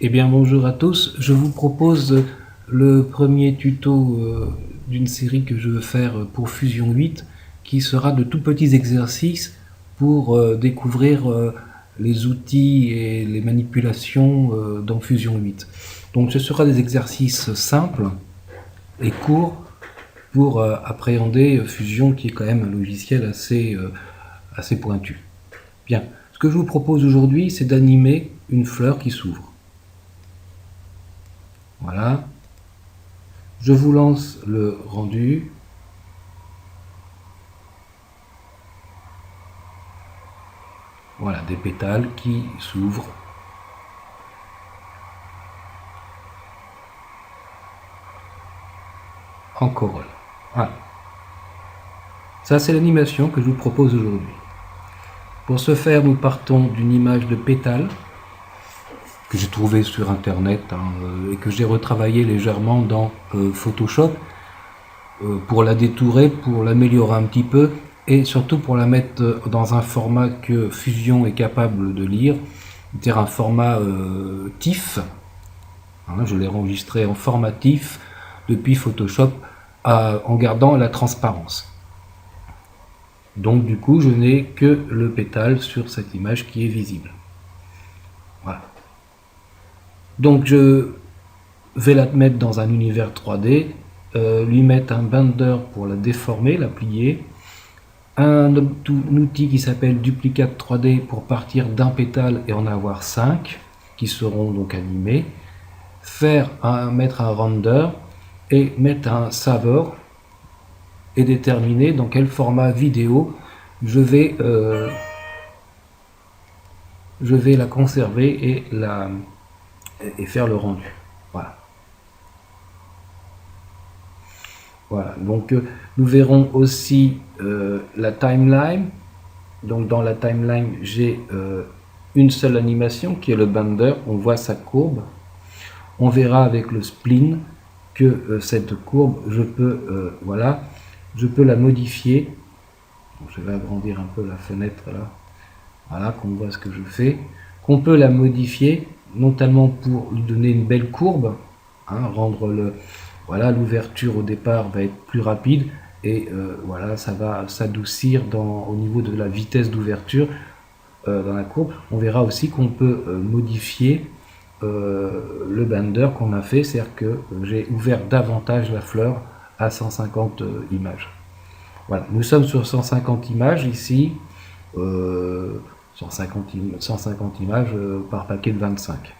Eh bien bonjour à tous, je vous propose le premier tuto d'une série que je veux faire pour Fusion 8 qui sera de tout petits exercices pour découvrir les outils et les manipulations dans Fusion 8. Donc ce sera des exercices simples et courts pour appréhender Fusion qui est quand même un logiciel assez pointu. Bien, ce que je vous propose aujourd'hui c'est d'animer une fleur qui s'ouvre. Voilà, je vous lance le rendu. Voilà, des pétales qui s'ouvrent. En corolle. Voilà. Ça, c'est l'animation que je vous propose aujourd'hui. Pour ce faire, nous partons d'une image de pétale que j'ai trouvée sur internet et que j'ai retravaillée légèrement dans Photoshop pour la détourer, pour l'améliorer un petit peu et surtout pour la mettre dans un format que Fusion est capable de lire, c'est-à-dire un format TIFF. Je l'ai enregistré en format TIFF depuis Photoshop en gardant la transparence. Donc du coup, je n'ai que le pétale sur cette image qui est visible. Voilà. Donc je vais la mettre dans un univers 3D, lui mettre un Blender pour la déformer, la plier, un outil qui s'appelle Duplicate 3D pour partir d'un pétale et en avoir 5 qui seront donc animés, mettre un render et mettre un saver et déterminer dans quel format vidéo je vais la conserver et faire le rendu. Voilà. Voilà. Donc nous verrons aussi la timeline. Donc dans la timeline, j'ai une seule animation qui est le Blender. On voit sa courbe. On verra avec le spline que cette courbe, je peux la modifier. Donc, je vais agrandir un peu la fenêtre là. Voilà, qu'on voit ce que je fais. Qu'on peut la modifier, notamment pour lui donner une belle courbe, rendre l'ouverture au départ va être plus rapide et voilà, ça va s'adoucir au niveau de la vitesse d'ouverture dans la courbe. On verra aussi qu'on peut modifier le Blender qu'on a fait, c'est-à-dire que j'ai ouvert davantage la fleur à 150 images. Voilà, nous sommes sur 150 images ici, 150 images par paquet de 25.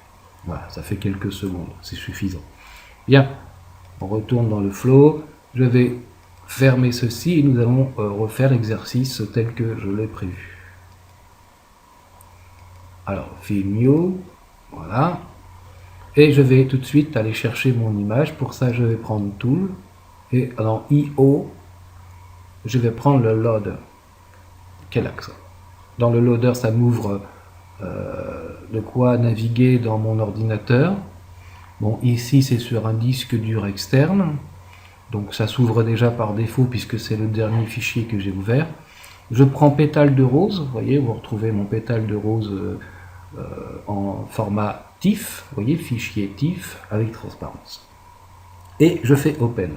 Voilà, ça fait quelques secondes, c'est suffisant. Bien, on retourne dans le flow, je vais fermer ceci et nous allons refaire l'exercice tel que je l'ai prévu. Alors, Film New, voilà. Et je vais tout de suite aller chercher mon image. Pour ça, je vais prendre Tool. Et dans IO, je vais prendre le Loader. Quel accent. Dans le Loader, ça m'ouvre de quoi naviguer dans mon ordinateur. Bon, ici, c'est sur un disque dur externe. Donc, ça s'ouvre déjà par défaut puisque c'est le dernier fichier que j'ai ouvert. Je prends pétale de rose. Vous voyez, vous retrouvez mon pétale de rose en format TIFF, vous voyez, fichier TIFF avec transparence. Et je fais Open.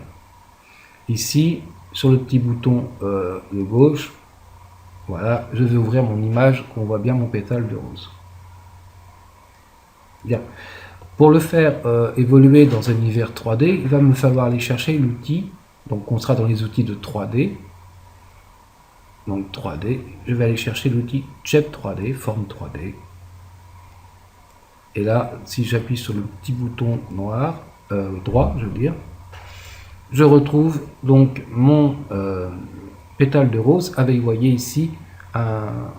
Ici, sur le petit bouton de gauche, voilà, je vais ouvrir mon image, qu'on voit bien mon pétale de rose. Bien. Pour le faire évoluer dans un univers 3D, il va me falloir aller chercher l'outil, donc on sera dans les outils de 3D. Donc 3D, je vais aller chercher l'outil Shape 3D, forme 3D. Et là, si j'appuie sur le petit bouton noir, droit, je veux dire, je retrouve donc mon pétale de rose avec, vous voyez ici, un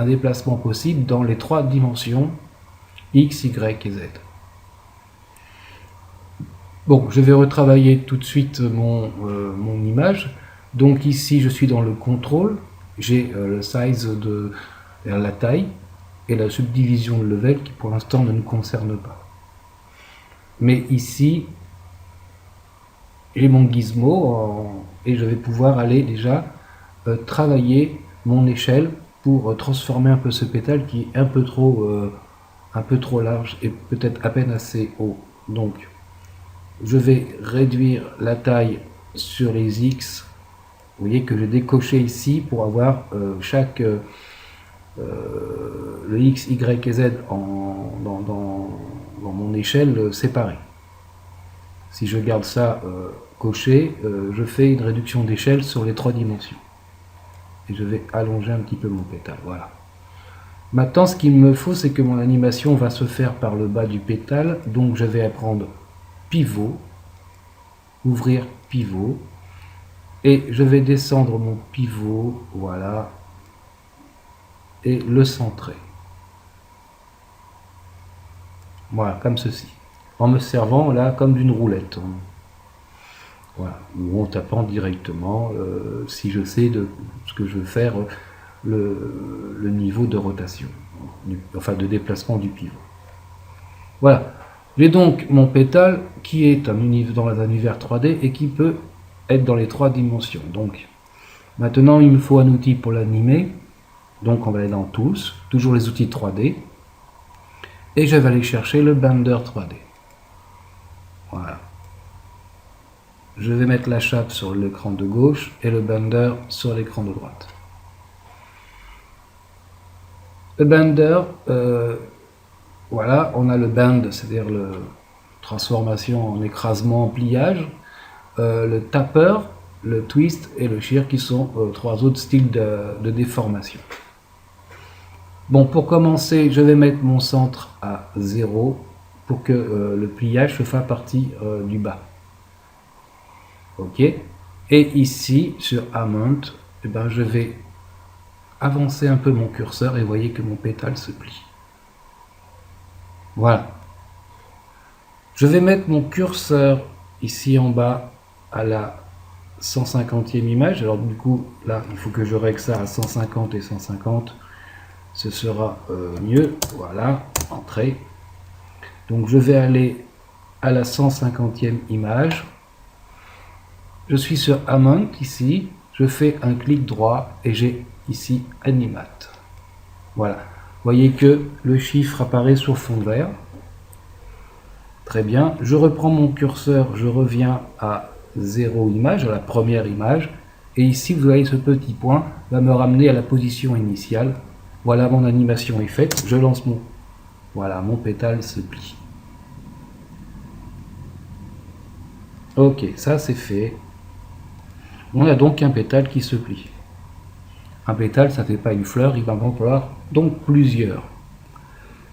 déplacement possible dans les 3 dimensions X, Y et Z. Bon, je vais retravailler tout de suite mon image. Donc ici, je suis dans le contrôle, j'ai le size de la taille et la subdivision de level qui pour l'instant ne nous concerne pas. Mais ici, j'ai mon gizmo et je vais pouvoir aller déjà travailler mon échelle pour transformer un peu ce pétale qui est un peu trop un peu trop large et peut-être à peine assez haut. Donc je vais réduire la taille sur les X. Vous voyez que j'ai décoché ici pour avoir chaque le X, Y et Z dans mon échelle séparée. Si je garde ça coché, je fais une réduction d'échelle sur les 3 dimensions. Et je vais allonger un petit peu mon pétale. Voilà. Maintenant, ce qu'il me faut, c'est que mon animation va se faire par le bas du pétale. Donc, je vais prendre pivot, ouvrir pivot, et je vais descendre mon pivot, voilà, et le centrer. Voilà, comme ceci. En me servant là comme d'une roulette. Voilà, ou en tapant directement, si je sais de ce que je veux faire, le niveau de rotation, enfin de déplacement du pivot. Voilà, j'ai donc mon pétale qui est dans un univers 3D et qui peut être dans les 3 dimensions. Donc maintenant il me faut un outil pour l'animer, donc on va aller dans Tools, toujours les outils 3D, et je vais aller chercher le Blender 3D. Voilà. Je vais mettre la chape sur l'écran de gauche et le Blender sur l'écran de droite. Le Blender, voilà, on a le bend, c'est-à-dire la transformation en écrasement, en pliage, le taper, le twist et le shear qui sont 3 autres styles de déformation. Bon, pour commencer, je vais mettre mon centre à 0 pour que le pliage se fasse partie du bas. Ok, et ici sur Amount, eh ben, je vais avancer un peu mon curseur et vous voyez que mon pétale se plie. Voilà. Je vais mettre mon curseur ici en bas à la 150e image. Alors du coup, là, il faut que je règle ça à 150 et 150. Ce sera mieux. Voilà, entrée. Donc je vais aller à la 150e image. Je suis sur Amount ici, je fais un clic droit et j'ai ici Animate. Voilà, vous voyez que le chiffre apparaît sur fond vert. Très bien, je reprends mon curseur, je reviens à 0 image, à la première image. Et ici, vous voyez ce petit point va me ramener à la position initiale. Voilà, mon animation est faite, je lance mon... Voilà, mon pétale se plie. Ok, ça c'est fait. On a donc un pétale qui se plie. Un pétale, ça ne fait pas une fleur, il va en falloir donc plusieurs.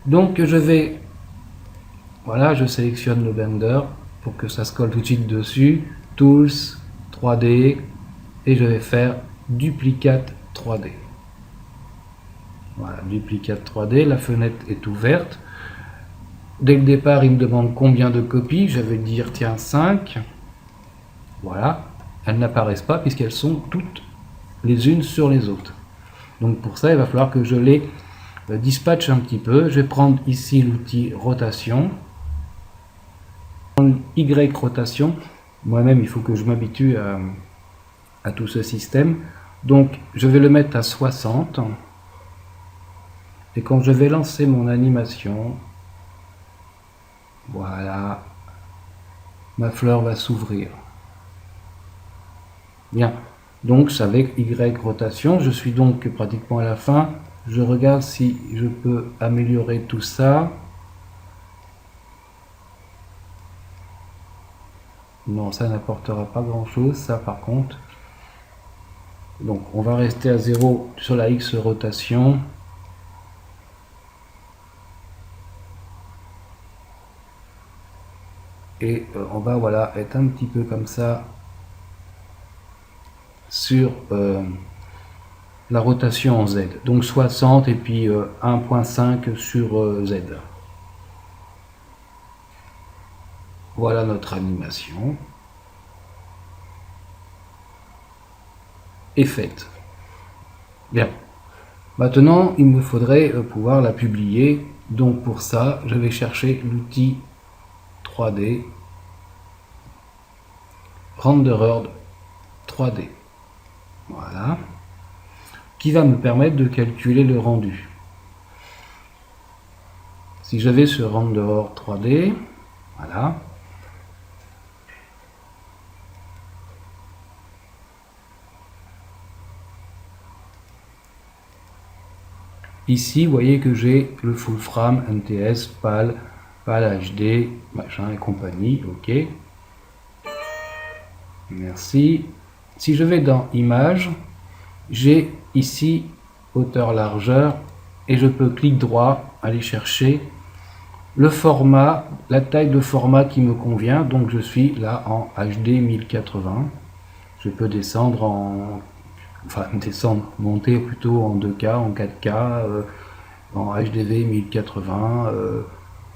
Donc je vais, voilà, je sélectionne le Blender pour que ça se colle tout de suite dessus. Tools, 3D, et je vais faire Duplicate 3D. Voilà, Duplicate 3D, la fenêtre est ouverte. Dès le départ, il me demande combien de copies. Je vais dire, tiens, 5. Voilà. Elles n'apparaissent pas puisqu'elles sont toutes les unes sur les autres. Donc pour ça, il va falloir que je les dispatche un petit peu. Je vais prendre ici l'outil rotation. Y rotation. Moi-même, il faut que je m'habitue à tout ce système. Donc je vais le mettre à 60. Et quand je vais lancer mon animation, voilà, ma fleur va s'ouvrir. Bien, donc c'est avec Y rotation, je suis donc pratiquement à la fin. Je regarde si je peux améliorer tout ça. Non, ça n'apportera pas grand chose, ça par contre. Donc on va rester à 0 sur la X rotation. Et on va voilà, être un petit peu comme ça sur la rotation en Z. Donc 60 et puis 1.5 sur Z. Voilà notre animation. Est faite. Bien. Maintenant, il me faudrait pouvoir la publier. Donc pour ça, je vais chercher l'outil 3D. Renderer 3D. Voilà. Qui va me permettre de calculer le rendu. Si je vais sur Render 3D, voilà. Ici, vous voyez que j'ai le full frame, MTS, PAL, PAL HD, machin et compagnie. OK. Merci. Si je vais dans Images, j'ai ici hauteur, largeur, et je peux clic droit aller chercher le format, la taille de format qui me convient. Donc je suis là en HD 1080. Je peux descendre monter plutôt en 2K, en 4K, en HDV 1080,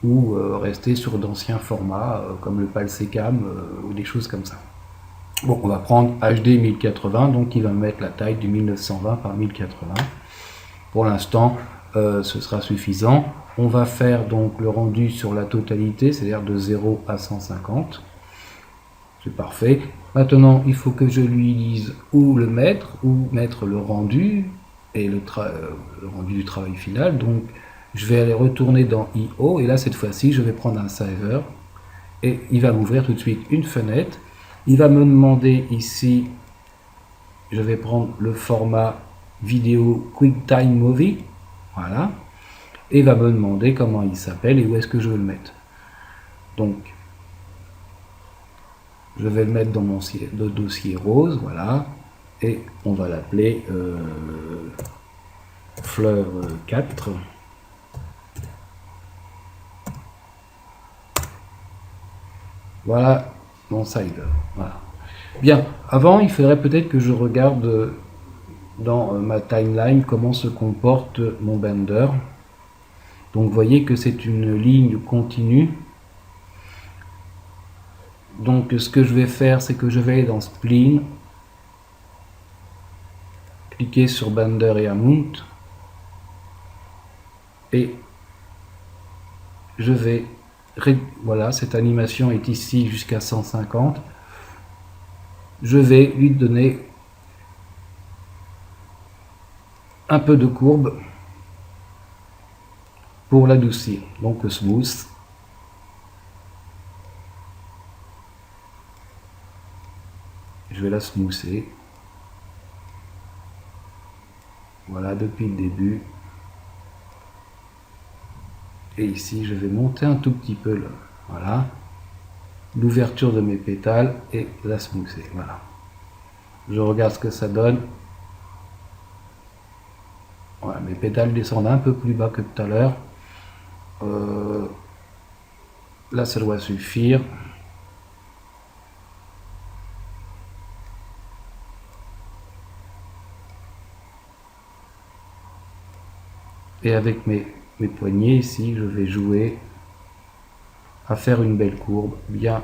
ou rester sur d'anciens formats comme le PAL-SECAM ou des choses comme ça. Bon, on va prendre HD 1080, donc il va mettre la taille du 1920 par 1080. Pour l'instant, ce sera suffisant. On va faire donc le rendu sur la totalité, c'est-à-dire de 0 à 150. C'est parfait. Maintenant, il faut que je lui dise où le mettre, où mettre le rendu, et le rendu du travail final. Donc, je vais aller retourner dans IO, et là, cette fois-ci, je vais prendre un saver, et il va m'ouvrir tout de suite une fenêtre. Il va me demander ici, je vais prendre le format vidéo QuickTime Movie, voilà, et il va me demander comment il s'appelle et où est-ce que je veux le mettre. Donc, je vais le mettre dans mon dossier rose, voilà, et on va l'appeler fleur 4. Voilà mon slider. Voilà. Bien, avant, il faudrait peut-être que je regarde dans ma timeline comment se comporte mon Blender. Donc, vous voyez que c'est une ligne continue. Donc, ce que je vais faire, c'est que je vais aller dans Spline, cliquer sur Blender et Amount, et je vais, voilà, cette animation est ici jusqu'à 150. Je vais lui donner un peu de courbe pour l'adoucir. Donc le smooth. Je vais la smoother. Voilà, depuis le début. Et ici, je vais monter un tout petit peu voilà, l'ouverture de mes pétales et la smoother. Voilà. Je regarde ce que ça donne. Voilà, mes pétales descendent un peu plus bas que tout à l'heure. Là, ça doit suffire. Et avec mes poignets ici, je vais jouer à faire une belle courbe bien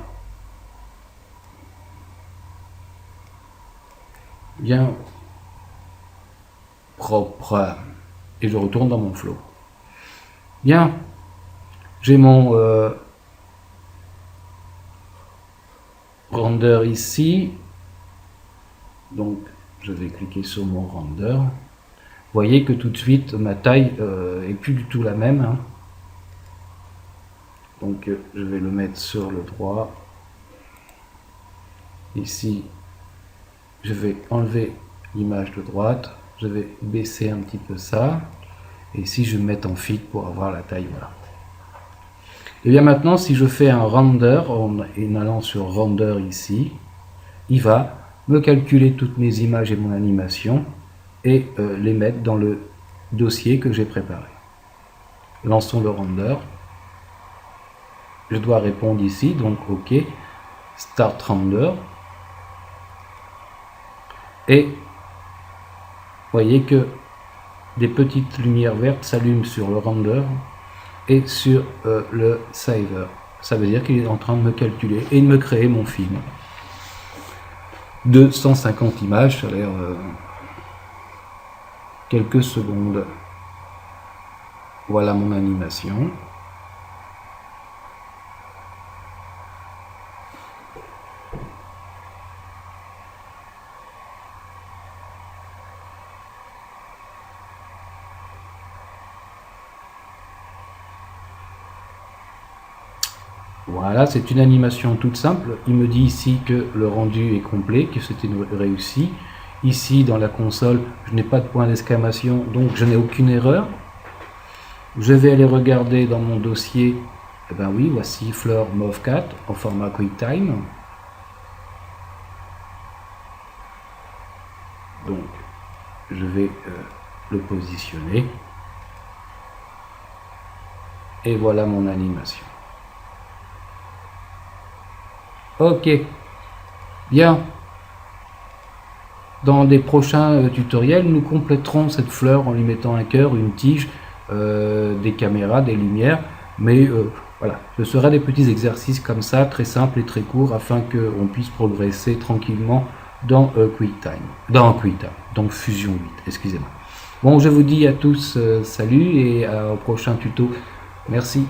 propre. Et je retourne dans mon flow. Bien, j'ai mon render ici. Donc, je vais cliquer sur mon render. Vous voyez que tout de suite, ma taille est plus du tout la même. Hein. Donc, je vais le mettre sur le droit. Ici, je vais enlever l'image de droite. Je vais baisser un petit peu ça. Et ici, je vais me mettre en fit pour avoir la taille. Voilà. Et bien maintenant, si je fais un render, en allant sur render ici, il va me calculer toutes mes images et mon animation et les mettre dans le dossier que j'ai préparé. Lançons le render. Je dois répondre ici, donc OK. Start render. Et vous voyez que des petites lumières vertes s'allument sur le render et sur le saver. Ça veut dire qu'il est en train de me calculer et de me créer mon film de 150 images, ça a l'air quelques secondes. Voilà mon animation. Voilà, c'est une animation toute simple. Il me dit ici que le rendu est complet, que c'était réussi. Ici, dans la console, je n'ai pas de point d'exclamation, donc je n'ai aucune erreur. Je vais aller regarder dans mon dossier. Eh ben oui, voici Fleur Mauve 4 en format QuickTime. Donc, je vais le positionner. Et voilà mon animation. Ok, bien. Dans des prochains tutoriels, nous compléterons cette fleur en lui mettant un cœur, une tige, des caméras, des lumières. Mais voilà, ce sera des petits exercices comme ça, très simples et très courts, afin qu'on puisse progresser tranquillement dans QuickTime, donc Fusion 8, excusez-moi. Bon, je vous dis à tous salut et au prochain tuto. Merci.